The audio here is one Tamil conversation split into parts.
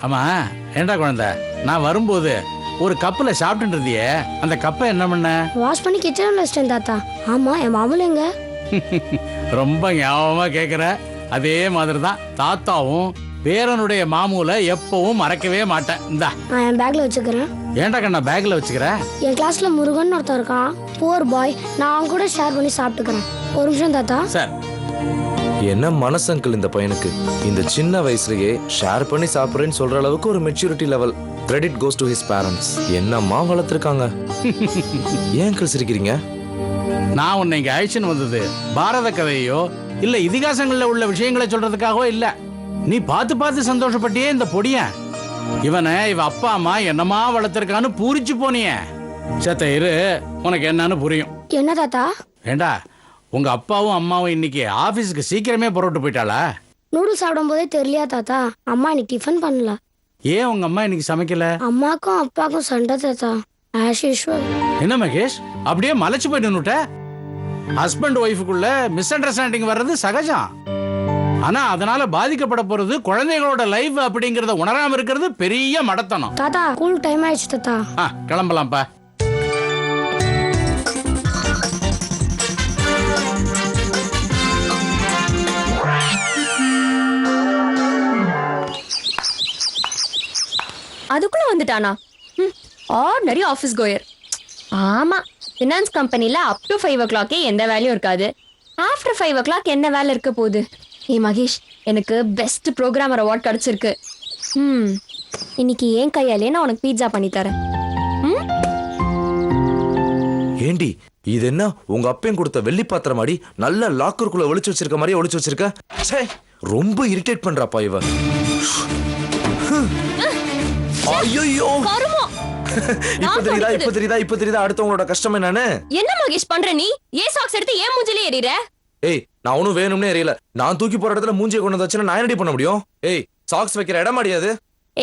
ஆமா, ஏண்டா குழந்தை, நான் வரும்போது ஒரு கப்பில் சாப்பிட்டு இருந்தியே, அந்த கப்பை என்ன பண்ண? வாஷ் பண்ணி கிச்சன்ல வச்சிட்டேன் தாத்தா. ஆமா, என் மாமூல் எங்க? ரொம்ப ஞாபகமா கேட்குற. அதே மாதிரி தான் தாத்தாவும் பேரனுடைய மாமூலை எப்பவும் மறக்கவே மாட்டேன். இந்தா நான் என் பேக்ல வச்சுக்கிறேன். ஏண்டா கண்ணா பேக்ல வச்சுக்கிற? என் கிளாஸ்ல முருகன் ஒருத்தன் இருக்கான், புவர் பாய். நான் அவன் கூட ஷேர் பண்ணி சாப்பிட்டுக்கிறேன். ஒரு நிமிஷம் தாத்தா. சார், என்ன மனசு அங்கிள் இந்த பையனுக்கு? இந்த சின்ன வயசுலயே ஷேர் பண்ணி சாப்பிடுறேன்னு சொல்ற அளவுக்கு ஒரு maturity level. Credit goes to his parents. என்னம்மா வளர்த்துருக்காங்க. ஏன் அங்கிள் சிரிக்கிறீங்க? நான் உன்னை இங்க அழைச்சின்னு வந்தது பாரத கதையோ இல்ல இதிகாசங்கள்ல உள்ள விஷயங்களை சொல்றதுக்காகவோ இல்ல. நீ பார்த்து பார்த்து சந்தோஷப்பட்டியே இந்த பொடியன். இவனை இவ அப்பா அம்மா என்னமா வளர்த்திருக்கான்னு பூரிச்சு போனியே. சத்த இரு, உனக்கு என்னன்னு புரியும். என்ன தாத்தா? ஏண்டா, உங்க அப்பாவும் அம்மாவும் இன்னைக்கு ஆபீஸுக்கு சீக்கிரமே புறப்பட்டு போயிட்டாளா? நூடுல்ஸ் சாப்பிடும் போதே தெரியலையா தாத்தா? அம்மா இன்னைக்கு டிஃபன் பண்ணல. ஏன் உங்க அம்மா இன்னைக்கு சமைக்கல? அம்மாக்கும் அப்பாக்கும் சண்டை தாத்தா, ஆஸ் யூஷுவல். என்ன மகேஷ், அப்படியே மலைச்சு போயிட்டு நின்னுட்ட? ஹஸ்பண்ட் ஒய்ஃபுக்குள்ள மிஸ் அண்டர்ஸ்டாண்டிங் வர்றது சகஜம். ஆனா அதனால பாதிக்கப்பட போறது குழந்தைகளோட லைஃப் அப்படிங்கறத உணராம இருக்கிறது பெரிய மடத்தனம். தாத்தா, ஸ்கூல் டைம் ஆயிடுச்சு தாத்தா. கிளம்பலாம்ப்பா. அதுக்குள்ள வந்துட்டானா? Ordinary office quire. ஆமா, ஃபினான்ஸ் கம்பெனில அப் டு 5 o'clock எந்த வேலையும் இருக்காது. ஆஃப்டர் 5 o'clock என்ன வேலை இருக்க போகுது? மகேஷ், எனக்கு பெஸ்ட் ப்ரோக்ராமர் அவார்ட் கிடைச்சிருக்கு. இன்னைக்கு ஏன் கையாலே நான் உனக்கு பீட்சா பண்ணி தரேன். ஏண்டி, இது என்ன உங்க அப்பையும் கொடுத்த வெள்ளி பாத்திரம் அடி நல்ல லாக்கருக்குள்ள ஒளிச்சு வச்சிருக்க மாதிரியே ஒளிச்சு வச்சிருக்க? ச்சே, ரொம்ப இரிட்டேட் பண்றாப்பா இவ. ஐயோ, இப்ப தெரியுதா அடுத்தவங்களோட கஷ்டம் என்னன்னு? என்ன மகேஷ் பண்ற நீ? ஏன் சாக்ஸ் எடுத்து ஏன் மூஞ்சிலே எறிற? ஏய், நான் ஒன்னும் வேணும்னே எறியல. நான் தூக்கி போற இடத்துல மூஞ்சியை கொண்டு வச்சுன்னா நான் என்னடி பண்ண முடியும்? ஏய், சாக்ஸ் வைக்கிற இடம் அடியாது.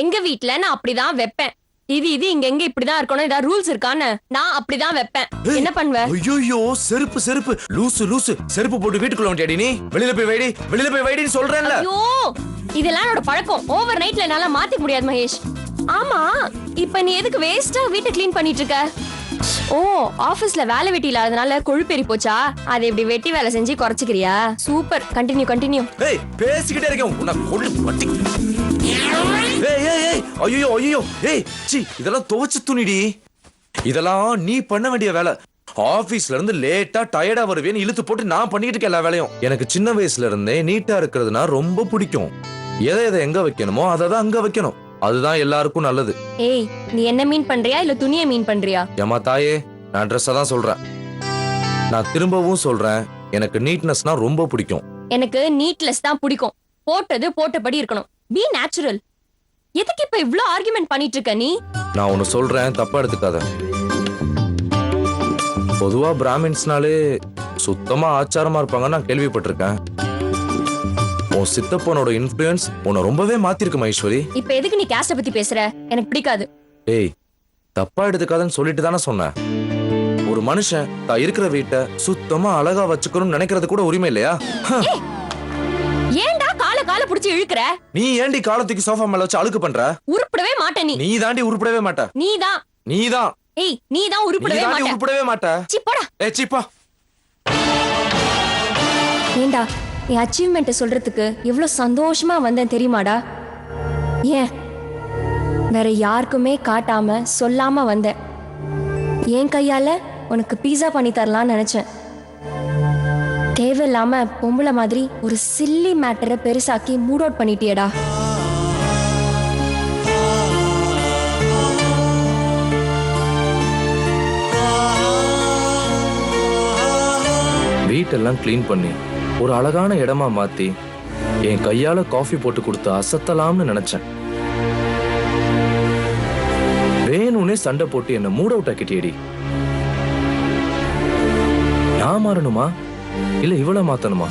எங்க வீட்ல நான் அப்படிதான் வைப்பேன். இது இங்க இப்படிதான் இருக்கணும், ஏதாவது ரூல்ஸ் இருக்கான்னு நான் அப்படிதான் வைப்பேன். என்ன பண்ணுவ? ஐயோ, செருப்பு லூசு செருப்பு போட்டு வீட்டுக்குள்ள வந்துட்டியாடி நீ? வெளியில போய் வைடின்னு சொல்றேன்ல. ஐயோ, இதெல்லாம் என்னோட பழக்கம். ஓவர் நைட்ல என்னால மாத்திக்க முடியாது மகேஷ். ஆமா, இப்ப நீ எதுக்கு வேஸ்டா வீட்டை க்ளீன் பண்ணிட்டு இருக்க? ஓ, ஆபீஸ்ல வேலை வெட்டி இல்லாதனால கொழுப்பேறி போச்சா? அதை இப்படி வெட்டி வேலை செஞ்சு குறைச்சிக்கிறியா? Super, continue. ஏய், பேசிக்கிட்டே இருக்கேன். உன்னை கொல்லு பட்டி. ஏய், ஐயோ, ஏய், சீ, இதெல்லாம் துவைச்சு துணிடி. இதெல்லாம் நீ பண்ண வேண்டிய வேலை. ஆபீஸ்ல இருந்து லேட்டா டயர்டா வருவேன்னு இழுத்து போட்டு நான் பண்ணிட்டு இருக்கேன் எல்லா வேலையும். எனக்கு சின்ன வயசுல இருந்தே நீட்டா இருக்கிறதுனா ரொம்ப பிடிக்கும். எதை எங்க வைக்கணுமோ அதை அங்க வைக்கணும். அதுதான் எல்லாருக்கும் நல்லது. ஏய், நீ என்ன மீன் பண்றியா இல்ல துணியை மீன் பண்றியா? ஏமா தாயே, நான் ட்ரெஸ்ஸை தான் சொல்றேன். நான் திரும்பவும் சொல்றேன், எனக்கு நீட்னஸ்னா ரொம்ப பிடிக்கும். எனக்கு நீட்லெஸ் தான் பிடிக்கும். போட்டது போட்டபடி இருக்கணும். B natural. எதுக்கு இப்ப இவ்ளோ ஆர்குமெண்ட் பண்ணிட்டு இருக்க நீ? நான் ஒன்னு சொல்றேன், தப்பா எடுத்துக்காத. பொதுவா பிராமின்ஸ்னாலே சுத்தமா ஆச்சாரமா இருப்பாங்க நான் கேள்விப்பட்டிருக்கேன். உன் சித்தப்பனோட இன்ஃப்ளூயன்ஸ் உன்னை ரொம்பவே மாத்திருக்கு மகேஸ்வரி. இப்ப எதுக்கு நீ கேஸ்ட பத்தி பேசுற? எனக்கு பிடிக்காது. ஏய், தப்பா எடுத்துக்காதன்னு சொல்லிட்டு தானே சொன்னேன். ஒரு மனுஷன் தான் இருக்கிற வீட்டை சுத்தமா அழகா வச்சுக்கணும்னு நினைக்கிறது கூட உரிமை இல்லையா? ஏன்டா கால புடிச்சு இழுக்குற? நீ ஏண்டி காலத்துக்கு சோஃபா மேல வச்சு அழுக்கு பண்ற? உருப்படவே மாட்ட நீ. நீ தாண்டி உருப்படவே மாட்ட. நீதான். ஏய், நீதான் உருப்படவே மாட்ட. சீ போடா. ஏய், சீப்பா. ஏண்டா, என் அச்சீவ்மெண்ட் சொல்றதுக்கு எவ்வளவு சந்தோஷமா வந்தேன் தெரியுமாடா? ஏன் வேற யாருக்குமே காட்டாம சொல்லாம வந்தேன். என் கையால உனக்கு பீஸா பண்ணி தரலாம்னு நினைச்சேன். தேவையில்லாம பொம்பளை மாதிரி ஒரு சில்லி மேட்டரை பெருசாக்கி மூட் அவுட் பண்ணிட்டியடா. வீட்டெல்லாம் கிளீன் பண்ணி ஒரு அழகான இடமா மாத்தி என் கையால காஃபி போட்டு கொடுத்து அசத்தலாம்னு நினைச்சேன். வேணும்னே சண்டை போட்டு என்ன மூட் அவுட் ஆக்கிட்டியடி. நான் மாறணுமா இல்ல இவள மாத்தணுமா?